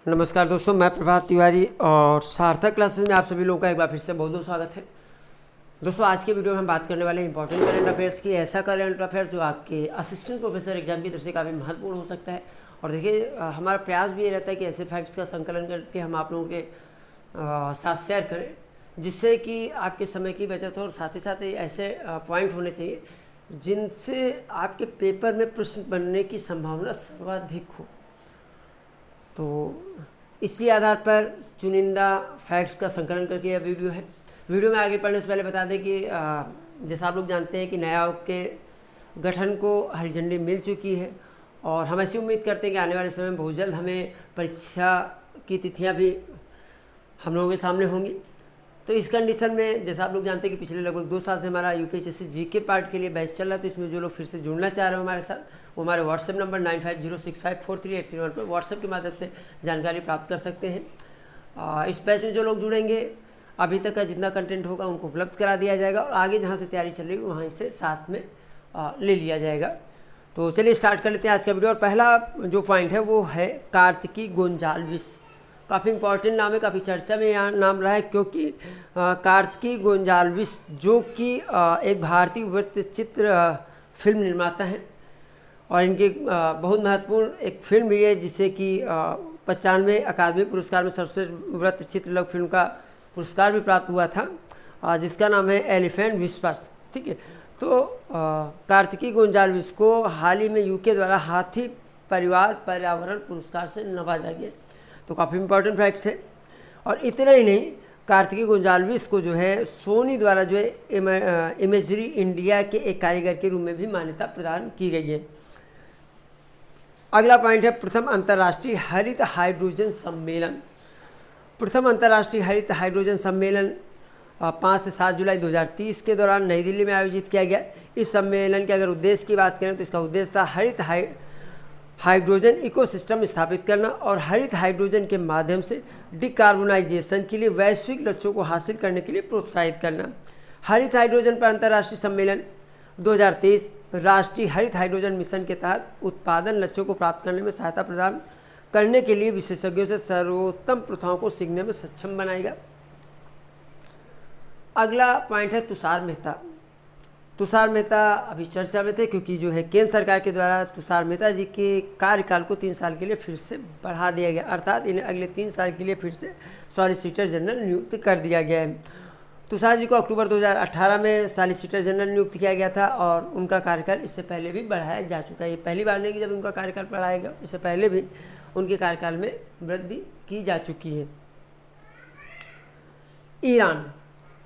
नमस्कार दोस्तों, मैं प्रभात तिवारी और सार्थक क्लासेस में आप सभी लोगों का एक बार फिर से बहुत बहुत स्वागत है। दोस्तों, आज के वीडियो में हम बात करने वाले हैं इंपॉर्टेंट करंट अफेयर्स की। ऐसा करंट अफेयर्स जो आपके असिस्टेंट प्रोफेसर एग्जाम की दृष्टि से काफ़ी महत्वपूर्ण हो सकता है। और देखिए, हमारा प्रयास भी ये रहता है कि ऐसे फैक्ट्स का संकलन करके हम आप लोगों के साथ शेयर करें, जिससे कि आपके समय की बचत हो और साथ ही साथ ऐसे पॉइंट होने चाहिए जिनसे आपके पेपर में प्रश्न बनने की संभावना सर्वाधिक हो। तो इसी आधार पर चुनिंदा फैक्ट्स का संकलन करके यह वीडियो है। वीडियो में आगे बढ़ने से पहले बता दें कि जैसा आप लोग जानते हैं कि नए आयोग के गठन को हरी झंडी मिल चुकी है और हम ऐसी उम्मीद करते हैं कि आने वाले समय में बहुत जल्द हमें परीक्षा की तिथियां भी हम लोगों के सामने होंगी। तो इस कंडीशन में जैसा आप लोग जानते हैं कि पिछले लगभग 2 साल से हमारा यूपीएससी जीके पार्ट के लिए बैच चल रहा है। तो इसमें जो लोग फिर से जुड़ना चाह रहे हो हमारे साथ, वो हमारे व्हाट्सएप नंबर 9506543831 पर व्हाट्सएप के माध्यम से जानकारी प्राप्त कर सकते हैं। इस बैच में जो लोग जुड़ेंगे, अभी तक का जितना कंटेंट होगा उनको उपलब्ध करा दिया जाएगा और आगे जहाँ से तैयारी चल रही है वहाँ से साथ में ले लिया जाएगा। तो चलिए स्टार्ट कर लेते हैं आज का वीडियो। और पहला जो पॉइंट है वो है कार्तिकी गोंजाल्विस। काफ़ी इंपॉर्टेंट नाम है, काफ़ी चर्चा में यहाँ नाम रहा है, क्योंकि कार्तिकी गोंजाल्विस जो कि एक भारतीय वृत्तचित्र फिल्म निर्माता हैं और इनके बहुत महत्वपूर्ण एक फिल्म भी है जिसे कि 95वें अकादमी पुरस्कार में सर्वश्रेष्ठ वृत्तचित्र लघु फिल्म का पुरस्कार भी प्राप्त हुआ था, जिसका नाम है एलिफेंट विस्पर्स। ठीक है, तो कार्तिकी गोंजाल्विस को हाल ही में यूके द्वारा हाथी परिवार पर्यावरण पुरस्कार से नवाजा गया। तो काफ़ी इंपॉर्टेंट फैक्ट्स है। और इतना ही नहीं, कार्तिकी गोंजाल्विस को जो है सोनी द्वारा जो है इमेजरी इंडिया के एक कारीगर के रूप में भी मान्यता प्रदान की गई है। अगला पॉइंट है प्रथम अंतर्राष्ट्रीय हरित हाइड्रोजन सम्मेलन। प्रथम अंतर्राष्ट्रीय हरित हाइड्रोजन सम्मेलन 5 से 7 जुलाई 2030 के दौरान नई दिल्ली में आयोजित किया गया। इस सम्मेलन के अगर उद्देश्य की बात करें तो इसका उद्देश्य था हरित हाइड्रोजन इकोसिस्टम स्थापित करना और हरित हाइड्रोजन के माध्यम से डिकार्बोनाइजेशन के लिए वैश्विक लक्ष्यों को हासिल करने के लिए प्रोत्साहित करना। हरित हाइड्रोजन पर अंतर्राष्ट्रीय सम्मेलन 2023 राष्ट्रीय हरित हाइड्रोजन मिशन के तहत उत्पादन लक्ष्यों को प्राप्त करने में सहायता प्रदान करने के लिए विशेषज्ञों से सर्वोत्तम प्रथाओं को सीखने में सक्षम बनाएगा। अगला पॉइंट है तुषार मेहता। तुषार मेहता अभी चर्चा में थे क्योंकि जो है केंद्र सरकार के द्वारा तुषार मेहता जी के कार्यकाल को 3 साल के लिए फिर से बढ़ा दिया गया, अर्थात इन्हें अगले 3 साल के लिए फिर से सॉलिसिटर जनरल नियुक्त कर दिया गया है। तुषार जी को अक्टूबर 2018 में सॉलिसिटर जनरल नियुक्त किया गया था और उनका कार्यकाल इससे पहले भी बढ़ाया जा चुका है। ये पहली बार नहीं कि जब उनका कार्यकाल बढ़ाया गया, इससे पहले भी उनके कार्यकाल में वृद्धि की जा चुकी है।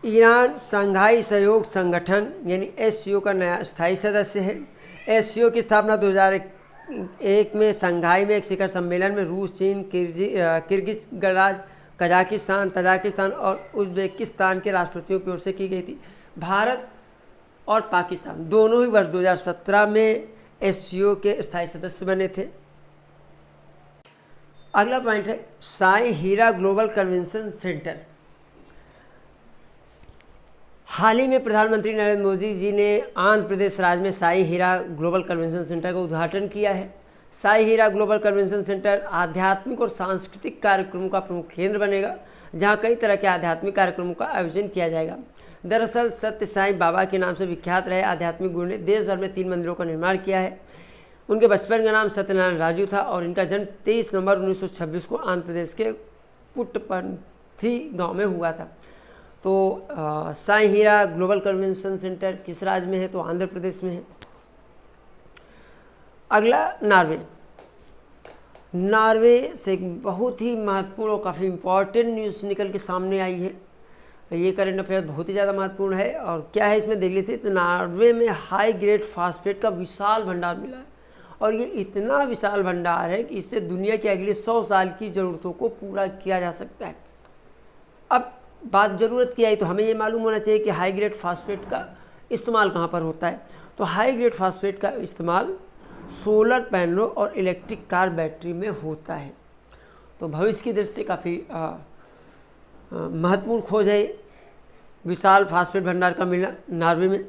ईरान शंघाई सहयोग संगठन यानी एससीओ का नया स्थायी सदस्य है। एससीओ की स्थापना 2001 में शंघाई में एक शिखर सम्मेलन में रूस, चीन, किर्गिज गणराज्य, कजाकिस्तान, तजाकिस्तान और उज्बेकिस्तान के राष्ट्रपतियों की ओर से की गई थी। भारत और पाकिस्तान दोनों ही वर्ष 2017 में एससीओ के स्थायी सदस्य बने थे। अगला पॉइंट है साई हीरा ग्लोबल कन्वेंशन सेंटर। हाल ही में प्रधानमंत्री नरेंद्र मोदी जी ने आंध्र प्रदेश राज्य में साई हीरा ग्लोबल कन्वेंशन सेंटर का उद्घाटन किया है। साई हीरा ग्लोबल कन्वेंशन सेंटर आध्यात्मिक और सांस्कृतिक कार्यक्रमों का प्रमुख केंद्र बनेगा, जहां कई तरह के आध्यात्मिक कार्यक्रमों का आयोजन किया जाएगा। दरअसल सत्य साई बाबा के नाम से विख्यात रहे आध्यात्मिक गुरु ने देश भर में 3 मंदिरों का निर्माण किया है। उनके बचपन का नाम सत्यनारायण राजू था और इनका जन्म 23 नवंबर 1926 को आंध्र प्रदेश के पुट्टपर्थी गाँव में हुआ था। तो साई हीरा ग्लोबल कन्वेंशन सेंटर किस राज्य में है? तो आंध्र प्रदेश में है। अगला नॉर्वे से एक बहुत ही महत्वपूर्ण और काफ़ी इम्पॉर्टेंट न्यूज़ निकल के सामने आई है। ये करंट अफेयर बहुत ही ज़्यादा महत्वपूर्ण है और क्या है इसमें देख लेते। तो नॉर्वे में हाई ग्रेड फास्फेट का विशाल भंडार मिला है और ये इतना विशाल भंडार है कि इससे दुनिया के अगले 100 साल की ज़रूरतों को पूरा किया जा सकता है। अब बात ज़रूरत की आई तो हमें ये मालूम होना चाहिए कि हाई ग्रेड फास्फेट का इस्तेमाल कहाँ पर होता है। तो हाई ग्रेड फास्फेट का इस्तेमाल सोलर पैनलों और इलेक्ट्रिक कार बैटरी में होता है। तो भविष्य की दृष्टि से काफ़ी महत्वपूर्ण खोज है विशाल फास्फेट भंडार का मिलना नॉर्वे में।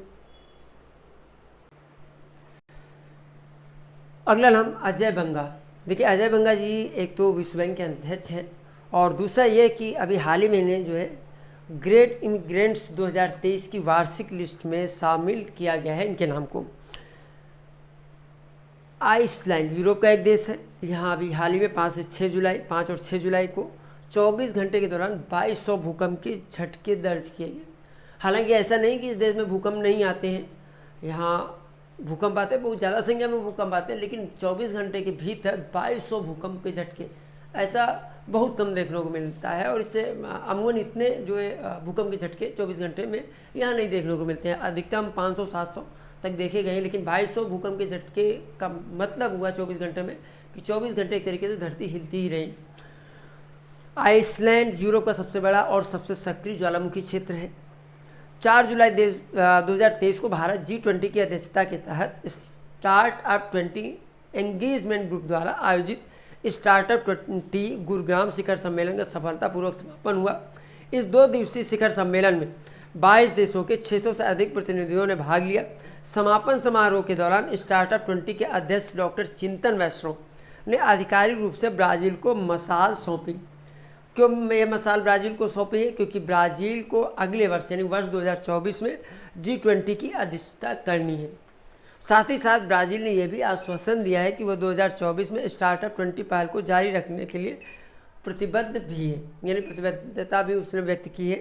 अगला नाम अजय बंगा। देखिए अजय बंगा जी एक तो विश्व बैंक के अध्यक्ष हैं, और दूसरा ये कि अभी हाल ही में जो है ग्रेट इमिग्रेंट्स 2023 की वार्षिक लिस्ट में शामिल किया गया है इनके नाम को। आइसलैंड यूरोप का एक देश है, यहाँ अभी हाल ही में 5 और 6 जुलाई को 24 घंटे के दौरान 2200 भूकंप के झटके दर्ज किए गए। हालांकि ऐसा नहीं कि इस देश में भूकंप नहीं आते हैं, यहाँ भूकंप आते हैं, बहुत ज़्यादा संख्या में भूकंप आते हैं, लेकिन 24 घंटे के भीतर 2200 भूकंप के झटके ऐसा बहुत कम देखने को मिलता है। और इससे अमूमन इतने जो है भूकंप के झटके 24 घंटे में यहाँ नहीं देखने को मिलते हैं, अधिकतम 500-700 तक देखे गए हैं। लेकिन 2200 भूकंप के झटके का मतलब हुआ 24 घंटे में कि 24 घंटे एक तरीके से धरती हिलती ही रही। आइसलैंड यूरोप का सबसे बड़ा और सबसे सक्रिय ज्वालामुखी क्षेत्र है। 4 जुलाई 2023 को भारत G20 की अध्यक्षता के तहत स्टार्टअप 20 एंगेजमेंट ग्रुप द्वारा आयोजित स्टार्टअप 20 गुरुग्राम शिखर सम्मेलन का सफलतापूर्वक समापन हुआ। इस 2 दिवसीय शिखर सम्मेलन में 22 देशों के 600 से अधिक प्रतिनिधियों ने भाग लिया। समापन समारोह के दौरान स्टार्टअप 20 के अध्यक्ष डॉक्टर चिंतन वैष्णव ने आधिकारिक रूप से ब्राज़ील को मशाल सौंपी। क्यों ये मशाल ब्राज़ील को सौंपी है? क्योंकि ब्राज़ील को अगले वर्ष यानी वर्ष 2024 में G20 की अध्यक्षता करनी है। साथ ही साथ ब्राज़ील ने यह भी आश्वासन दिया है कि वह 2024 में स्टार्टअप 20 पहल को जारी रखने के लिए प्रतिबद्ध भी है, यानी प्रतिबद्धता भी उसने व्यक्त की है।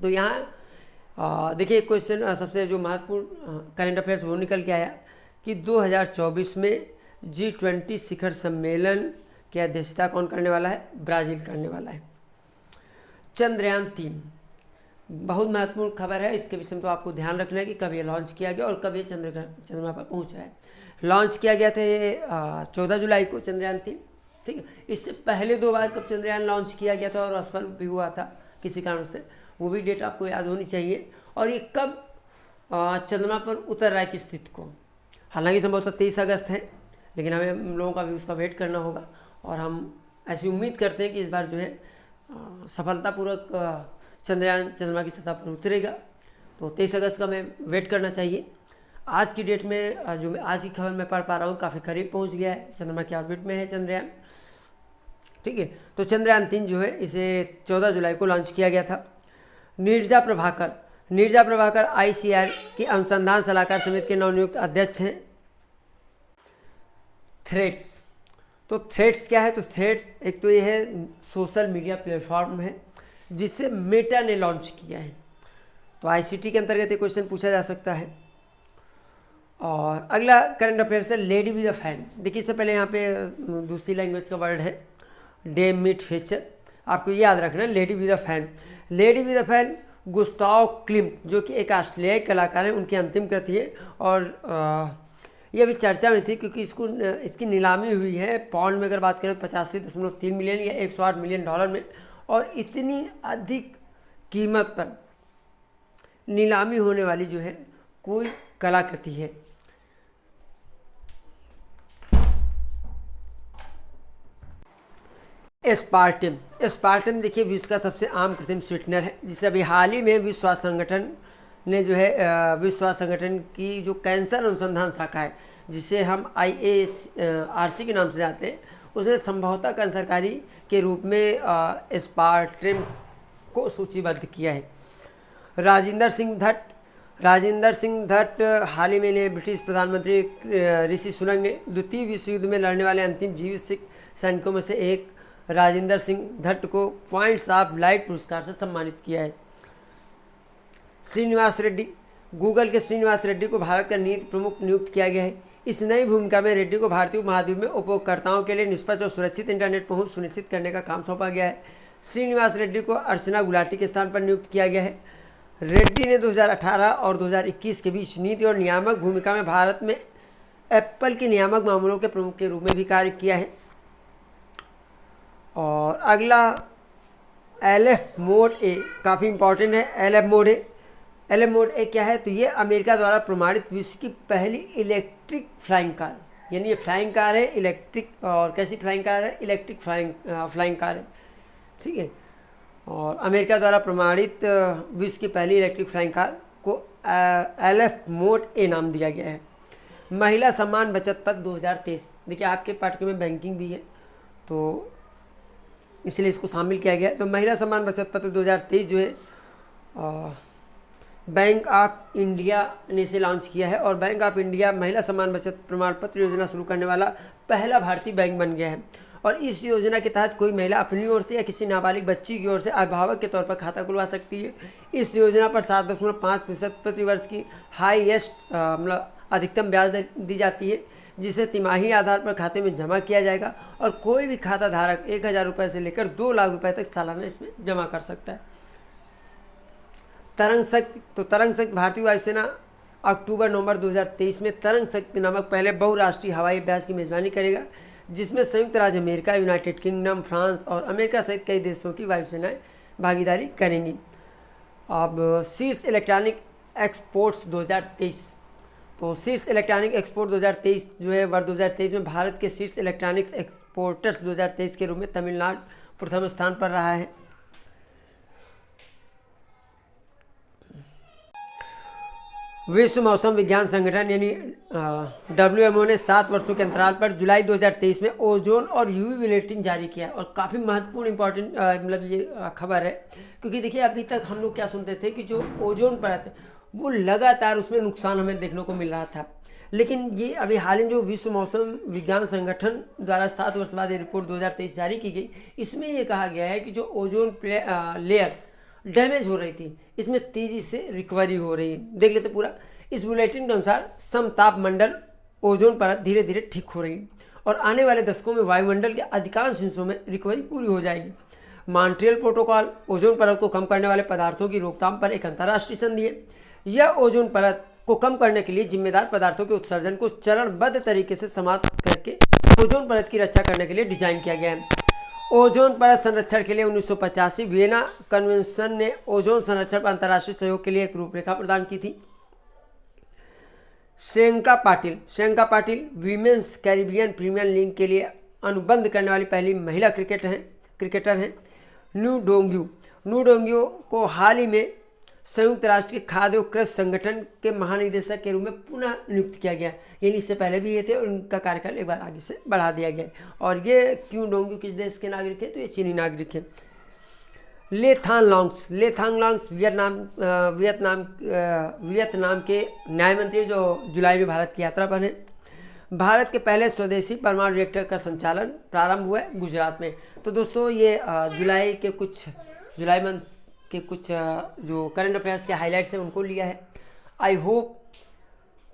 तो यहाँ देखिए क्वेश्चन सबसे जो महत्वपूर्ण करंट अफेयर्स वो निकल के आया कि 2024 में G20 शिखर सम्मेलन की अध्यक्षता कौन करने वाला है? ब्राज़ील करने वाला है। चंद्रयान 3 बहुत महत्वपूर्ण खबर है, इसके विषय में तो आपको ध्यान रखना है कि कब ये लॉन्च किया गया और कब ये चंद्रमा पर पहुंच रहा है। लॉन्च किया गया था ये 14 जुलाई को चंद्रयान 3, ठीक है। इससे पहले 2 बार कब चंद्रयान लॉन्च किया गया था और असफल भी हुआ था किसी कारण से, वो भी डेट आपको याद होनी चाहिए। और ये कब चंद्रमा पर उतर रहा है, किस तिथि को? हालांकि संभवतः 23 अगस्त है, लेकिन हमें हम लोगों का भी उसका वेट करना होगा। और हम ऐसी उम्मीद करते हैं कि इस बार जो है सफलतापूर्वक चंद्रयान चंद्रमा की सतह पर उतरेगा। तो 23 अगस्त का हमें वेट करना चाहिए। आज की डेट में जो मैं आज की खबर में पढ़ पा रहा हूँ काफ़ी करीब पहुँच गया है, चंद्रमा के ऑर्बिट में है चंद्रयान, ठीक है। तो चंद्रयान 3 जो है इसे 14 जुलाई को लॉन्च किया गया था। नीरजा प्रभाकर ICR की अनुसंधान सलाहकार समिति के नवनियुक्त अध्यक्ष हैं। थ्रेड्स, तो थ्रेड्स क्या है? तो थ्रेड एक तो ये है सोशल मीडिया प्लेटफॉर्म है जिसे मेटा ने लॉन्च किया है। तो ICT के अंतर्गत ये क्वेश्चन पूछा जा सकता है। और अगला करंट अफेयर्स है लेडी विद अ फैन। देखिए इससे पहले यहाँ पे दूसरी लैंग्वेज का वर्ड है डेमिट फेचर, आपको याद रखना lady with a fan. Lady with a fan Gustav Klimt जो कि एक ऑस्ट्रेलियाई कलाकार हैं, उनकी अंतिम कृति है। और ये अभी चर्चा में थी क्योंकि इसकी नीलामी हुई है पाउंड में, अगर बात करें तो 85.3 मिलियन या 108 मिलियन डॉलर में। और इतनी अधिक कीमत पर नीलामी होने वाली जो है कोई कलाकृति है। एस्पार्टम देखिए विश्व का सबसे आम कृत्रिम स्वीटनर है, जिसे अभी हाल ही में विश्व स्वास्थ्य संगठन ने जो है विश्व स्वास्थ्य संगठन की जो कैंसर अनुसंधान शाखा है, जिसे हम IARC के नाम से जानते हैं, उसने संभवतः कैंसरकारी के रूप में एस्पार्टम को सूचीबद्ध किया है। राजिंदर सिंह धट हाल ही में ब्रिटिश प्रधानमंत्री ऋषि सुनक ने द्वितीय विश्व युद्ध में लड़ने वाले अंतिम जीवित सिख सैनिकों में से एक राजिंदर सिंह धट को पॉइंट्स ऑफ लाइट पुरस्कार से सम्मानित किया है। श्रीनिवास रेड्डी, गूगल के श्रीनिवास रेड्डी को भारत का नीति प्रमुख नियुक्त किया गया है। इस नई भूमिका में रेड्डी को भारतीय उपमहाद्वीप में उपयोगकर्ताओं के लिए निष्पक्ष और सुरक्षित इंटरनेट पहुंच सुनिश्चित करने का काम सौंपा गया है। श्रीनिवास रेड्डी को अर्चना गुलाटी के स्थान पर नियुक्त किया गया है। रेड्डी ने 2018 और 2021 के बीच नीति और नियामक भूमिका में भारत में एप्पल के नियामक मामलों के प्रमुख के रूप में भी कार्य किया है। और अगला LF मोड ए काफ़ी इंपॉर्टेंट है। LF मोड ए क्या है? तो ये अमेरिका द्वारा प्रमाणित विश्व की पहली इलेक्ट्रिक फ्लाइंग कार, यानी ये फ्लाइंग कार है इलेक्ट्रिक। और कैसी फ्लाइंग कार है? इलेक्ट्रिक फ्लाइंग कार है, ठीक है। और अमेरिका द्वारा प्रमाणित विश्व की पहली इलेक्ट्रिक फ्लाइंग कार को LF मोड ए नाम दिया गया है। महिला सम्मान बचत पत्र 2023। देखिए आपके पाठ्यक्रम में बैंकिंग भी है तो इसलिए इसको शामिल किया गया। तो महिला सम्मान बचत पत्र 2023 जो है बैंक ऑफ इंडिया ने इसे लॉन्च किया है और बैंक ऑफ इंडिया महिला सम्मान बचत प्रमाण पत्र योजना शुरू करने वाला पहला भारतीय बैंक बन गया है। और इस योजना के तहत कोई महिला अपनी ओर से या किसी नाबालिग बच्ची की ओर से अभिभावक के तौर पर खाता खुलवा सकती है। इस योजना पर 7.5% प्रति वर्ष की हाईएस्ट मतलब अधिकतम ब्याज दर दी जाती है, जिसे तिमाही आधार पर खाते में जमा किया जाएगा और कोई भी खाता धारक 1000 रुपये से लेकर 2 लाख रुपये तक सालाना इसमें जमा कर सकता है। तरंग शक्ति, तो तरंग शक्ति भारतीय वायुसेना अक्टूबर-नवंबर 2023 में तरंग शक्ति नामक पहले बहुराष्ट्रीय हवाई अभ्यास की मेजबानी करेगा, जिसमें संयुक्त राज्य अमेरिका, यूनाइटेड किंगडम, फ्रांस और अमेरिका सहित कई देशों की वायुसेनाएं भागीदारी करेंगी। अब शीर्ष इलेक्ट्रॉनिक एक्सपोर्ट्स 2023, तो शीर्ष इलेक्ट्रॉनिक एक्सपोर्ट 2023 जो है वर्ष 2023 में भारत के शीर्ष इलेक्ट्रॉनिक्स एक्सपोर्टर्स 2023 के रूप में तमिलनाडु प्रथम स्थान पर रहा है। विश्व मौसम विज्ञान संगठन यानी WMO ने 7 वर्षों के अंतराल पर जुलाई 2023 में ओजोन और यूवी बुलेटिन जारी किया और काफ़ी महत्वपूर्ण इंपॉर्टेंट मतलब ये खबर है, क्योंकि देखिए अभी तक हम लोग क्या सुनते थे कि जो ओजोन परत है वो लगातार उसमें नुकसान हमें देखने को मिल रहा था, लेकिन ये अभी हाल ही जो विश्व मौसम विज्ञान संगठन द्वारा 7 वर्ष बाद ये रिपोर्ट 2023 जारी की गई, इसमें ये कहा गया है कि जो ओजोन लेयर डैमेज हो रही थी इसमें तेज़ी से रिकवरी हो रही है। देख लेते पूरा। इस बुलेटिन के अनुसार समताप मंडल ओजोन परत धीरे धीरे ठीक हो रही है और आने वाले दशकों में वायुमंडल के अधिकांश हिस्सों में रिकवरी पूरी हो जाएगी। मॉन्ट्रियल प्रोटोकॉल ओजोन परत को कम करने वाले पदार्थों की रोकथाम पर एक अंतर्राष्ट्रीय संधि है। यह ओजोन परत को कम करने के लिए जिम्मेदार पदार्थों के उत्सर्जन को चरणबद्ध तरीके से समाप्त करके ओजोन परत की रक्षा करने के लिए डिजाइन किया गया है। ओजोन परत संरक्षण के लिए 1985 वियना कन्वेंशन ने ओजोन संरक्षण पर अंतर्राष्ट्रीय सहयोग के लिए एक रूपरेखा प्रदान की थी। Shreyanka Patil women's Caribbean Premier League के लिए अनुबंध करने वाली पहली महिला क्रिकेटर हैं। न्यू डोंग्यू को हाल ही में संयुक्त राष्ट्र के खाद्य और कृषि संगठन के महानिदेशक के रूप में पुनः नियुक्त किया गया, यानी इससे पहले भी ये थे और उनका कार्यकाल एक बार आगे से बढ़ा दिया गया। और ये क्यों डोंग्यू किस देश के नागरिक हैं, तो ये चीनी नागरिक हैं। ले थांग लॉन्ग्स वियतनाम के न्याय मंत्री जो जुलाई में भारत की यात्रा पर हैं। भारत के पहले स्वदेशी परमाणु रिएक्टर का संचालन प्रारंभ हुआ है गुजरात में। तो दोस्तों ये जुलाई मंथ के कुछ जो करंट अफेयर्स के हाइलाइट्स हैं उनको लिया है। आई होप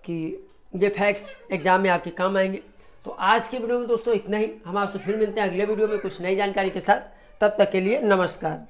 कि ये फैक्ट्स एग्जाम में आपके काम आएंगे। तो आज के वीडियो में दोस्तों इतना ही। हम आपसे फिर मिलते हैं अगले वीडियो में कुछ नई जानकारी के साथ। तब तक के लिए नमस्कार।